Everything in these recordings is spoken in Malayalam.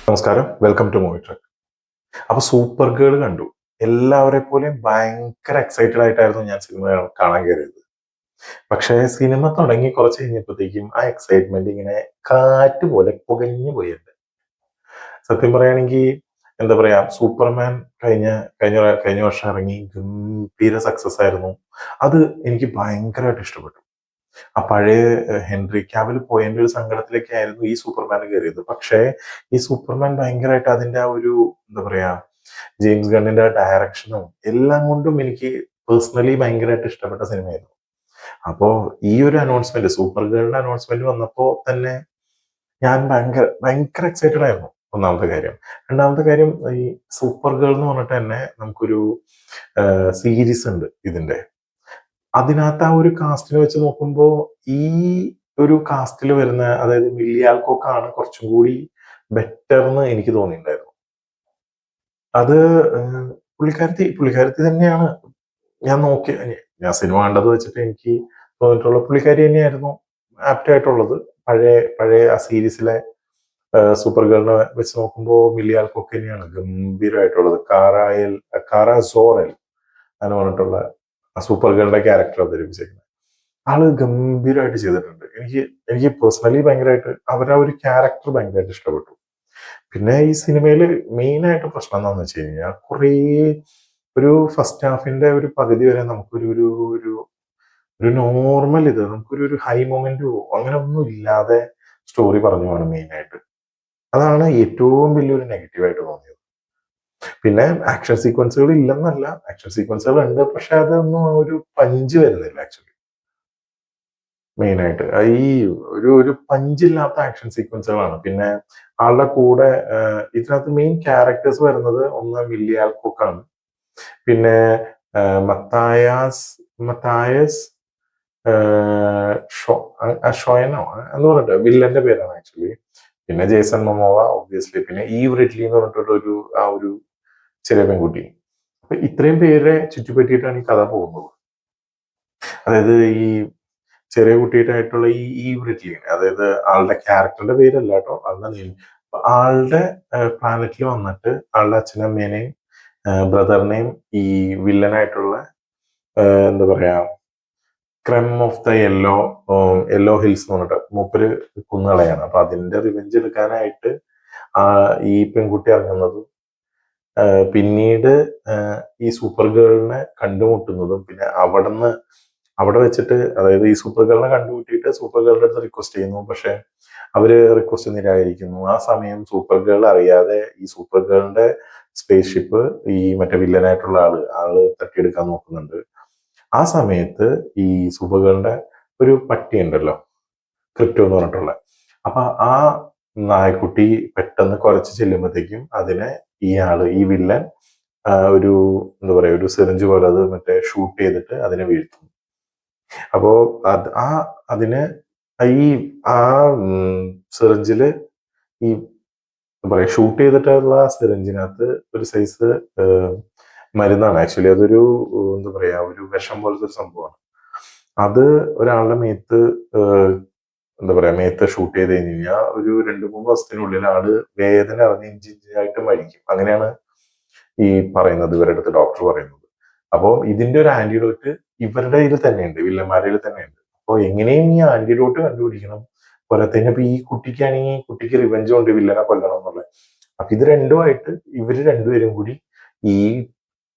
നമസ്കാരം, വെൽക്കം ടു മൂവി ട്രക്ക്. അപ്പൊ സൂപ്പർ ഗേൾ കണ്ടു. എല്ലാവരെ പോലെയും ഭയങ്കര എക്സൈറ്റഡ് ആയിട്ടായിരുന്നു ഞാൻ സിനിമ കാണാൻ കയറിയത്. പക്ഷേ സിനിമ തുടങ്ങി കുറച്ച് കഴിഞ്ഞപ്പോഴത്തേക്കും ആ എക്സൈറ്റ്മെന്റ് ഇങ്ങനെ കാറ്റ് പോലെ പുകഞ്ഞു പോയിട്ടുണ്ട്. സത്യം പറയുകയാണെങ്കിൽ എന്താ പറയാ, സൂപ്പർമാൻ കഴിഞ്ഞ കഴിഞ്ഞ കഴിഞ്ഞ വർഷം ഇറങ്ങി ഗംഭീര സക്സസ് ആയിരുന്നു. അത് എനിക്ക് ഭയങ്കരമായിട്ട് ഇഷ്ടപ്പെട്ടു. ആ പഴയ ഹെൻറി ക്യാവിൽ പോയതിന്റെ ഒരു സങ്കടത്തിലേക്കായിരുന്നു ഈ സൂപ്പർമാൻ കയറിയത്. പക്ഷേ ഈ സൂപ്പർമാൻ ഭയങ്കരമായിട്ട് അതിന്റെ ആ ഒരു എന്താ പറയാ, ജെയിംസ് ഗണ്ണിന്റെ ഡയറക്ഷനും എല്ലാം കൊണ്ടും എനിക്ക് പേഴ്സണലി ഭയങ്കരമായിട്ട് ഇഷ്ടപ്പെട്ട സിനിമയായിരുന്നു. അപ്പോ ഈ ഒരു അനൗൺസ്മെന്റ്, സൂപ്പർ ഗേളിന്റെ അനൗൺസ്മെന്റ് വന്നപ്പോ തന്നെ ഞാൻ ഭയങ്കര ഭയങ്കര എക്സൈറ്റഡ് ആയിരുന്നു. ഒന്നാമത്തെ കാര്യം. രണ്ടാമത്തെ കാര്യം, ഈ സൂപ്പർ ഗേൾ എന്ന് പറഞ്ഞിട്ട് തന്നെ നമുക്കൊരു സീരീസ് ഉണ്ട് ഇതിന്റെ. അതിനകത്ത് ആ ഒരു കാസ്റ്റിനെ വെച്ച് നോക്കുമ്പോൾ ഈ ഒരു കാസ്റ്റിൽ വരുന്ന, അതായത് മില്ലി ആൽകോക്കാണ് കുറച്ചും കൂടി ബെറ്റർ എന്ന് എനിക്ക് തോന്നിയിട്ടുണ്ടായിരുന്നു. അത് പുള്ളിക്കാരത്തി തന്നെയാണ്. ഞാൻ സിനിമ കണ്ടത് വെച്ചിട്ട് എനിക്ക് തോന്നിയിട്ടുള്ള പുള്ളിക്കാരി തന്നെയായിരുന്നു ആപ്റ്റ് ആയിട്ടുള്ളത്. പഴയ പഴയ ആ സീരീസിലെ സൂപ്പർ ഗേളിനെ വെച്ച് നോക്കുമ്പോൾ മില്ലി ആൽകോക്ക് തന്നെയാണ് ഗംഭീരമായിട്ടുള്ളത്. കാറ സോറൽ എന്ന് പറഞ്ഞിട്ടുള്ള ആ സൂപ്പർ ഗേളിന്റെ ക്യാരക്ടർ അവതരിപ്പിച്ചേക്കുന്നത് ആള് ഗംഭീരമായിട്ട് ചെയ്തിട്ടുണ്ട്. എനിക്ക് പേഴ്സണലി ഭയങ്കരമായിട്ട് അവരുടെ ഒരു ക്യാരക്ടർ ഭയങ്കരമായിട്ട് ഇഷ്ടപ്പെട്ടു. പിന്നെ ഈ സിനിമയിൽ മെയിൻ ആയിട്ട് പ്രശ്നം എന്താണെന്ന് വെച്ച് കഴിഞ്ഞാൽ, കുറേ ഒരു ഫസ്റ്റ് ഹാഫിന്റെ ഒരു പകുതി വരെ നമുക്കൊരു ഒരു ഒരു ഒരു നോർമൽ, നമുക്കൊരു ഹൈ മൊമെന്റോ അങ്ങനെ ഒന്നും ഇല്ലാതെ സ്റ്റോറി പറഞ്ഞു പോകണം മെയിൻ ആയിട്ട്. അതാണ് ഏറ്റവും വലിയൊരു നെഗറ്റീവായിട്ട് തോന്നിയത്. പിന്നെ ആക്ഷൻ സീക്വൻസുകൾ ഇല്ലെന്നല്ല, ആക്ഷൻ സീക്വൻസുകൾ ഉണ്ട്, പക്ഷെ അതൊന്നും ഒരു പഞ്ച് വരുന്നില്ല ആക്ച്വലി. മെയിൻ ആയിട്ട് ഈ ഒരു പഞ്ചില്ലാത്ത ആക്ഷൻ സീക്വൻസുകളാണ്. പിന്നെ ആളുടെ കൂടെ ഇതിനകത്ത് മെയിൻ ക്യാരക്ടേഴ്സ് വരുന്നത് ഒന്ന് മില്ലി ആൽകോക്ക് ആണ്, പിന്നെ മത്തായാസ് മത്തായസ് ഷോയനോ എന്ന് പറഞ്ഞിട്ട് വില്ലന്റെ പേരാണ് ആക്ച്വലി. പിന്നെ ജേസൺ മൊമോവ ഒബ്വിയസ്ലി, പിന്നെ ഈവ് റിഡ്ലി എന്ന് പറഞ്ഞിട്ടുള്ള ഒരു ചെറിയ പെൺകുട്ടി. അപ്പൊ ഇത്രയും പേരെ ചുറ്റിപ്പറ്റിയിട്ടാണ് ഈ കഥ പോകുന്നത്. അതായത് ഈ ചെറിയ കുട്ടിയായിട്ടുള്ള ഈ വൃത്തി, അതായത് ആളുടെ ക്യാരക്ടറിന്റെ പേരല്ല കേട്ടോ, ആളുടെ നെയിം. ആളുടെ പ്ലാനറ്റിൽ വന്നിട്ട് ആളുടെ അച്ഛനമ്മേനെയും ബ്രദറിനെയും ഈ വില്ലനായിട്ടുള്ള എന്താ പറയാ, ക്രെം ഓഫ് ദ യെല്ലോ ഹിൽസ് എന്ന് പറഞ്ഞിട്ട് മൂപ്പര് കുന്നുകളയാണ്. അപ്പൊ അതിന്റെ റിവെഞ്ച് എടുക്കാനായിട്ട് ഈ പെൺകുട്ടി ഇറങ്ങുന്നതും പിന്നീട് ഈ സൂപ്പർ ഗേളിനെ കണ്ടുമുട്ടുന്നതും, പിന്നെ അവിടെ വെച്ചിട്ട്, അതായത് ഈ സൂപ്പർ ഗേളിനെ കണ്ടുമുട്ടിയിട്ട് സൂപ്പർ ഗേളിന്റെ അടുത്ത് റിക്വസ്റ്റ് ചെയ്യുന്നു. പക്ഷെ അവര് റിക്വസ്റ്റ് നിരാകരിക്കുന്നു. ആ സമയം സൂപ്പർ ഗേൾ അറിയാതെ ഈ സൂപ്പർ ഗേളിന്റെ സ്പേസ് ഷിപ്പ് ഈ മറ്റേ വില്ലനായിട്ടുള്ള ആള് തട്ടിയെടുക്കാൻ നോക്കുന്നുണ്ട്. ആ സമയത്ത് ഈ സൂപ്പർ ഗേളിന്റെ ഒരു പട്ടി ഉണ്ടല്ലോ, ക്രിപ്റ്റോ എന്ന് പറഞ്ഞിട്ടുള്ള, അപ്പൊ ആ നായക്കുട്ടി പെട്ടെന്ന് കുറച്ച് ചെല്ലുമ്പോഴത്തേക്കും അതിനെ ഈ വില്ലൻ ഒരു എന്താ പറയാ, ഒരു സിറിഞ്ച് പോലെ അത് മറ്റേ ഷൂട്ട് ചെയ്തിട്ട് അതിനെ വീഴ്ത്തും. അപ്പോ അതിന് ഈ ആ സിറിഞ്ചില് ഈ എന്താ പറയാ, ഷൂട്ട് ചെയ്തിട്ടുള്ള സിറിഞ്ചിനകത്ത് ഒരു സൈസ് മരുന്നാണ് ആക്ച്വലി. അതൊരു എന്താ പറയാ, ഒരു വിഷം പോലത്തെ ഒരു സംഭവമാണ്. അത് ഒരാളുടെ എന്താ പറയാ, മേത്ത് ഷൂട്ട് ചെയ്ത് കഴിഞ്ഞ് കഴിഞ്ഞാൽ ഒരു 2-3 ദിവസത്തിനുള്ളിൽ ആള് വേദന അറിഞ്ഞ് ഇഞ്ചിഞ്ചായിട്ട് മരിക്കും. അങ്ങനെയാണ് ഈ പറയുന്നത്, ഇവരുടെ അടുത്ത് ഡോക്ടർ പറയുന്നത്. അപ്പോൾ ഇതിന്റെ ഒരു ആന്റിഡോട്ട് ഇവരുടെ കയ്യിൽ തന്നെയുണ്ട്, വില്ലന്മാരുടെ തന്നെയുണ്ട്. അപ്പോൾ എങ്ങനെയും ഈ ആന്റിഡോട്ട് കണ്ടുപിടിക്കണം. പോലത്തേന് ഇപ്പൊ ഈ കുട്ടിക്ക് റിവെഞ്ച് കൊണ്ട് വില്ലനെ കൊല്ലണം എന്നുള്ളത്. അപ്പൊ ഇത് രണ്ടുമായിട്ട് ഇവര് രണ്ടുപേരും കൂടി ഈ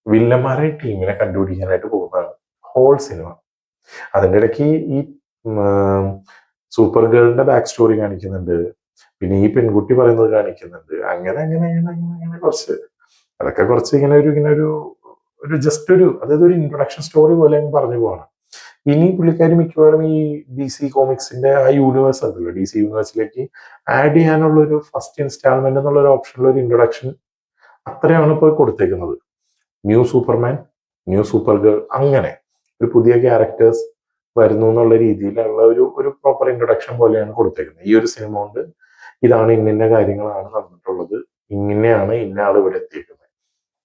വില്ലന്മാരെ ടീമിനെ കണ്ടുപിടിക്കാനായിട്ട് പോകുന്നതാണ് ഹോൾ സിനിമ. അതിന്റെ ഇടയ്ക്ക് ഈ സൂപ്പർ ഗേളിന്റെ ബാക്ക് സ്റ്റോറി കാണിക്കുന്നുണ്ട്, പിന്നെ ഈ പെൺകുട്ടി പറയുന്നത് കാണിക്കുന്നുണ്ട്. അങ്ങനെ അങ്ങനെ അങ്ങനെ അങ്ങനെ അങ്ങനെ അതൊക്കെ കുറച്ച് ഒരു ജസ്റ്റ് അതായത് ഒരു ഇൻട്രൊഡക്ഷൻ സ്റ്റോറി പോലെ പറഞ്ഞു പോവാണ്. ഇനി പുള്ളിക്കാരി മിക്കവാറും ഈ DC കോമിക്സിന്റെ ആ യൂണിവേഴ്സ് ഉണ്ടല്ലോ, DC യൂണിവേഴ്സിലേക്ക് ആഡ് ചെയ്യാനുള്ള ഒരു ഫസ്റ്റ് ഇൻസ്റ്റാൾമെന്റ് എന്നുള്ള ഒരു ഓപ്ഷനുള്ള ഒരു ഇൻട്രൊഡക്ഷൻ അത്രയാണ് ഇപ്പോൾ കൊടുത്തേക്കുന്നത്. New Superman, new super girl, അങ്ങനെ ഒരു പുതിയ ക്യാരക്ടേഴ്സ് വരുന്നു എന്നുള്ള രീതിയിലുള്ള ഒരു പ്രോപ്പർ ഇൻട്രൊഡക്ഷൻ പോലെയാണ് കൊടുത്തേക്കുന്നത്. ഈ ഒരു സിനിമ കൊണ്ട് ഇതാണ് ഇന്ന കാര്യങ്ങളാണ് നടന്നിട്ടുള്ളത്, ഇങ്ങനെയാണ് ഇന്ന ആൾ ഇവിടെ എത്തിയിരിക്കുന്നത്,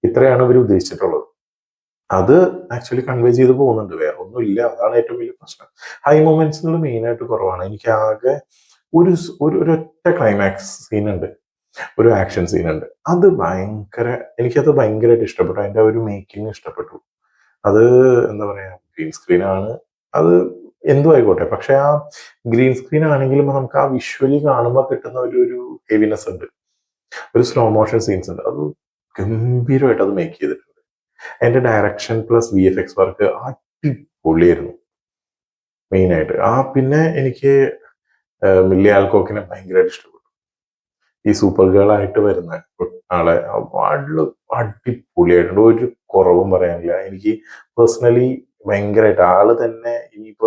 ഇത്രയാണ് ഇവർ ഉദ്ദേശിച്ചിട്ടുള്ളത്. അത് ആക്ച്വലി കൺവേ ചെയ്ത് പോകുന്നുണ്ട്, വേറെ ഒന്നും ഇല്ല. അതാണ് ഏറ്റവും വലിയ പ്രശ്നം. ഹൈ മൊമെന്റ്സുകൾ മെയിൻ ആയിട്ട് കുറവാണ്. എനിക്ക് ആകെ ഒരൊറ്റ ക്ലൈമാക്സ് സീൻ ഉണ്ട്. ഒരു ആക്ഷൻ സീൻ ഉണ്ട്. അത് എനിക്കത് ഭയങ്കരമായിട്ട് ഇഷ്ടപ്പെട്ടു. അതിന്റെ ഒരു മേക്കിംഗ് ഇഷ്ടപ്പെട്ടു. അത് എന്താ പറയാ, ഗ്രീൻ സ്ക്രീൻ ആണ്, അത് എന്തും ആയിക്കോട്ടെ. പക്ഷെ ആ ഗ്രീൻ സ്ക്രീൻ ആണെങ്കിലും നമുക്ക് ആ വിഷ്വലി കാണുമ്പോൾ കിട്ടുന്ന ഒരു ഹെവിനെസ് ഉണ്ട്, ഒരു സ്ലോ മോഷൻ സീൻസ് ഉണ്ട്. അത് ഗംഭീരമായിട്ട് അത് മേക്ക് ചെയ്തിട്ടുണ്ട്. അതിന്റെ ഡയറക്ഷൻ പ്ലസ് VFX വർക്ക് അടിപൊളിയായിരുന്നു മെയിനായിട്ട്. പിന്നെ എനിക്ക് മില്ലി ആൽകോക്കിനെ ഭയങ്കരമായിട്ട് ഇഷ്ടപ്പെട്ടു. ഈ സൂപ്പർ ഗേൾ ആയിട്ട് വരുന്ന ആളെ അടിപൊളിയായിട്ടുണ്ട്, ഒരു കുറവും പറയാനില്ല. എനിക്ക് പേഴ്സണലി ഭയങ്കരമായിട്ട് ആള് തന്നെ ഇനിയിപ്പോ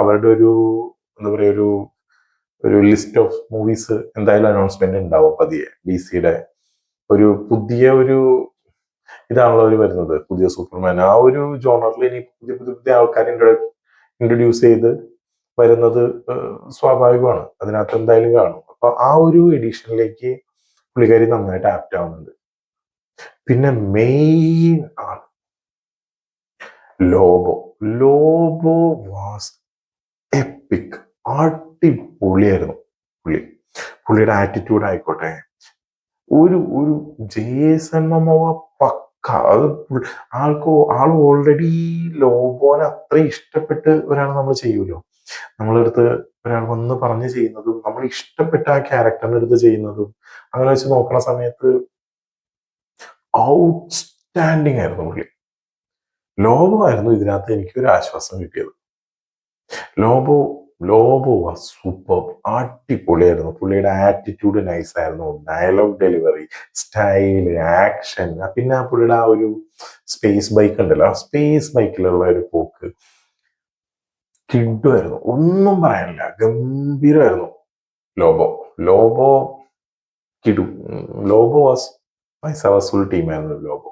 അവരുടെ എന്താ പറയാ, ഒരു ലിസ്റ്റ് ഓഫ് മൂവീസ് എന്തായാലും അനൗൺസ്മെന്റ് ഉണ്ടാവും പതിയെ. DC-യുടെ പുതിയ ഇതാണല്ലോ അവർ വരുന്നത്, പുതിയ സൂപ്പർമാൻ. ആ ഒരു ജോണറിൽ ഇനി പുതിയ ആൾക്കാരെ ഇൻട്രൊഡ്യൂസ് ചെയ്ത് വരുന്നത് സ്വാഭാവികമാണ്, അതിനകത്ത് എന്തായാലും കാണും. അപ്പൊ ആ ഒരു എഡിഷനിലേക്ക് പുള്ളിക്കാരി നന്നായിട്ട് ആപ്റ്റ് ആവുന്നുണ്ട്. പിന്നെ മെയിൻ ആണ് ലോബോ വാസ് എപ്പിക്. അടിപൊളിയായിരുന്നു പുള്ളിയുടെ ആറ്റിറ്റ്യൂഡ് ആയിക്കോട്ടെ. ഒരു ജേസൺ മൊമോവ പക്ക. അത് ആൾ ഓൾറെഡി ലോബോനെ അത്രയും ഇഷ്ടപ്പെട്ട് ഒരാൾ നമ്മൾ ചെയ്യൂലോ. നമ്മളെടുത്ത് ഒരാൾ വന്ന് പറഞ്ഞ് ചെയ്യുന്നതും നമ്മൾ ഇഷ്ടപ്പെട്ട ആ ക്യാരക്ടറിന്റെ അടുത്ത് ചെയ്യുന്നതും അങ്ങനെ വെച്ച് നോക്കുന്ന സമയത്ത് ഔട്ട്സ്റ്റാൻഡിങ് ആയിരുന്നു പുള്ളി. ലോബോ ആയിരുന്നു ഇതിനകത്ത് എനിക്കൊരു ആശ്വാസം കിട്ടിയത്. Lobo was super. അടിപൊളിയായിരുന്നു. പുള്ളിയുടെ ആറ്റിറ്റ്യൂഡ് നൈസ് ആയിരുന്നു, ഡയലോഗ് ഡെലിവറി, സ്റ്റൈല്, ആക്ഷൻ. പിന്നെ പുള്ളിയുടെ ആ ഒരു സ്പേസ് ബൈക്ക് ഉണ്ടല്ലോ, ആ സ്പേസ് ബൈക്കിലുള്ള ഒരു പോക്ക് കിഡുമായിരുന്നു, ഒന്നും പറയാനില്ല, ഗംഭീരമായിരുന്നു. ലോബോ കിഡു. ലോബോ വാസ് ഫുൾ ടീമായിരുന്നു ലോബോ.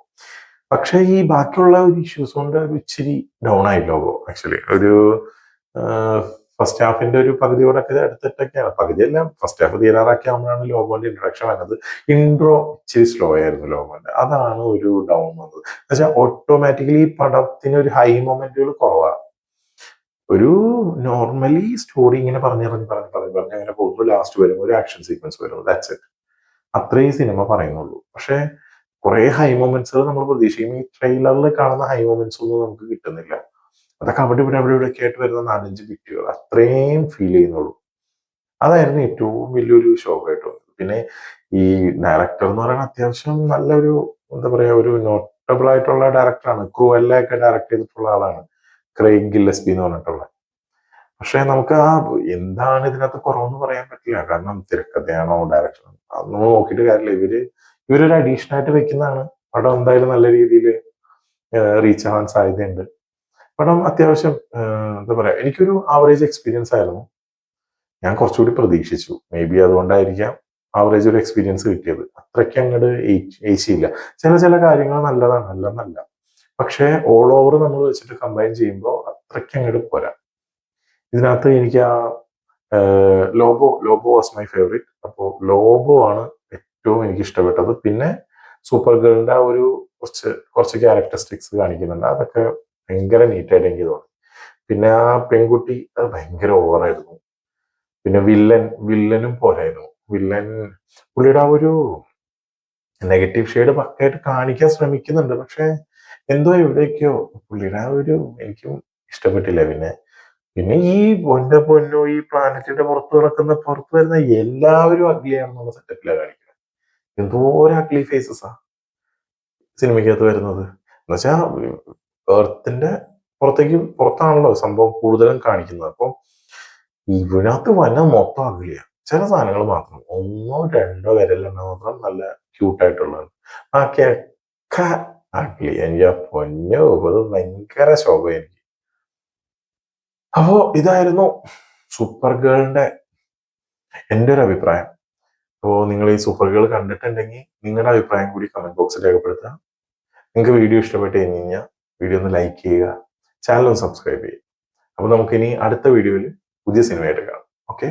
പക്ഷെ ഈ ബാക്കിയുള്ള ഒരു ഇഷ്യൂസ് കൊണ്ട് ഇച്ചിരി ഡൗൺ ആയി ലോബോ. ആക്ച്വലി ഫസ്റ്റ് ഹാഫിന്റെ ഒരു പകുതിയോടൊക്കെ എടുത്തിട്ടൊക്കെയാണ്, പകുതിയല്ല ഫസ്റ്റ് ഹാഫ് തീരാറാക്കിയാകുമ്പോഴാണ് ലോബോന്റെ ഇൻട്രൊഡക്ഷൻ വന്നത്. ഇൻട്രോ ഇച്ചിരി സ്ലോ ആയിരുന്നു ലോബോന്റെ, അതാണ് ഒരു ഡൗൺ വന്നത്. എന്നുവെച്ചാൽ ഓട്ടോമാറ്റിക്കലി പടത്തിന് ഒരു ഹൈ മൊമെന്റുകൾ കുറവാണ്. ഒരു നോർമലി സ്റ്റോറി ഇങ്ങനെ പറഞ്ഞ് അങ്ങനെ പോകുന്നു. ലാസ്റ്റ് വരും ഒരു ആക്ഷൻ സീക്വൻസ് വരും, ദാറ്റ്സ് ഇറ്റ്. അത്രയും സിനിമ പറയുന്നുള്ളൂ. പക്ഷെ കുറെ ഹൈ മൊമെന്റ്സ് നമ്മൾ പ്രതീക്ഷിക്കും. ഈ ട്രെയിലറിൽ കാണുന്ന ഹൈ മൊമെന്റ്സ് ഒന്നും നമുക്ക് കിട്ടുന്നില്ല. അതൊക്കെ അവിടെ ഇവിടെ ആയിട്ട് വരുന്ന 4-5 ബിറ്റുകൾ അത്രയും ഫീൽ ചെയ്യുന്നുള്ളൂ. അതായിരുന്നു ഏറ്റവും വലിയൊരു ഷോക്കായിട്ട് തോന്നുന്നത്. പിന്നെ ഈ ഡയറക്ടർ എന്ന് പറയുന്നത് അത്യാവശ്യം നല്ലൊരു എന്താ പറയാ, ഒരു നോട്ടബിൾ ആയിട്ടുള്ള ഡയറക്ടറാണ്. ക്രൂവെല്ല ഒക്കെ ഡയറക്ട് ചെയ്തിട്ടുള്ള ആളാണ്, ക്രെയ്ഗ് ഗില്ലസ്പി എന്ന് പറഞ്ഞിട്ടുള്ള. പക്ഷെ നമുക്ക് എന്താണ് ഇതിനകത്ത് കുറവെന്ന് പറയാൻ പറ്റില്ല. കാരണം തിരക്കഥയാണോ ഡയറക്ഷൻ അതൊന്നും നോക്കിയിട്ട് കാര്യമില്ല. ഇവരൊരു അഡീഷൻ ആയിട്ട് വെക്കുന്നതാണ്. പടം എന്തായാലും നല്ല രീതിയിൽ റീച്ച് ആവാൻ സാധ്യതയുണ്ട്. പടം അത്യാവശ്യം എന്താ പറയാ, എനിക്കൊരു ആവറേജ് എക്സ്പീരിയൻസ് ആയിരുന്നു. ഞാൻ കുറച്ചുകൂടി പ്രതീക്ഷിച്ചു. മേ ബി അതുകൊണ്ടായിരിക്കാം ആവറേജ് ഒരു എക്സ്പീരിയൻസ് കിട്ടിയത്. അത്രയ്ക്ക് അങ്ങോട്ട് ഏച്ചിയില്ല. ചില കാര്യങ്ങൾ നല്ലതാണ്, അല്ലെന്നല്ല. പക്ഷെ ഓൾ ഓവർ നമ്മൾ വെച്ചിട്ട് കമ്പൈൻ ചെയ്യുമ്പോൾ അത്രയ്ക്ക് അങ്ങോട്ട് പോരാ. ഇതിനകത്ത് എനിക്ക് ലോബോ വാസ് മൈ ഫേവറേറ്റ്. അപ്പോൾ ലോബോ ആണ് ഏറ്റവും എനിക്ക് ഇഷ്ടപ്പെട്ടത്. പിന്നെ സൂപ്പർ ഗേളിന്റെ ആ കുറച്ച് ക്യാരക്ടറിസ്റ്റിക്സ് കാണിക്കുന്നുണ്ട്, അതൊക്കെ ഭയങ്കര നീറ്റായിട്ട് എനിക്ക് തോന്നി. പിന്നെ ആ പെൺകുട്ടി അത് ഭയങ്കര ഓവറായിരുന്നു. പിന്നെ വില്ലനും പോരായിരുന്നു. പുള്ളിയുടെ ആ ഒരു നെഗറ്റീവ് ഷെയ്ഡ് പക്കയായിട്ട് കാണിക്കാൻ ശ്രമിക്കുന്നുണ്ട്. പക്ഷെ എന്തോ എവിടെയൊക്കെയോ പുള്ളിയുടെ ആ എനിക്കും ഇഷ്ടപ്പെട്ടില്ല. പിന്നെ ഈ പൊന്നോ ഈ പ്ലാനറ്റിന്റെ പുറത്ത് വരുന്ന എല്ലാവരും അഗ്ലിയാണെന്നുള്ള സെറ്റപ്പിലാണ് കാണിക്കുന്നത്. എന്തോരം അഗ്ലി ഫേസസാ സിനിമയ്ക്കകത്ത് വരുന്നത്. എന്നുവെച്ചാൽ എർത്തിന്റെ പുറത്താണല്ലോ സംഭവം കൂടുതലും കാണിക്കുന്നത്. അപ്പം ഇതിനകത്ത് വന മൊത്തം അഗ്ലിയാണ്. ചില സാധനങ്ങൾ മാത്രം 1-2 വിരലെണ്ണ മാത്രം നല്ല ക്യൂട്ടായിട്ടുള്ളതാണ്. ബാക്കിയൊക്കെ അഗ്ലി. എൻ്റെ പൊന്നോ, അത് ഭയങ്കര ശോകം എനിക്ക്. അപ്പോ ഇതായിരുന്നു സൂപ്പർ ഗേളിന്റെ എൻ്റെ ഒരു അഭിപ്രായം. അപ്പോൾ നിങ്ങൾ ഈ സൂപ്പർ ഗേൾ കണ്ടിട്ടുണ്ടെങ്കിൽ നിങ്ങളുടെ അഭിപ്രായം കൂടി കമന്റ് ബോക്സിൽ രേഖപ്പെടുത്തുക. നിങ്ങൾക്ക് വീഡിയോ ഇഷ്ടപ്പെട്ട് കഴിഞ്ഞാൽ വീഡിയോ ഒന്ന് ലൈക്ക് ചെയ്യുക, ചാനൽ ഒന്ന് സബ്സ്ക്രൈബ് ചെയ്യുക. അപ്പോൾ നമുക്കിനി അടുത്ത വീഡിയോയിൽ പുതിയ സിനിമയായിട്ട് കാണാം. ഓക്കെ.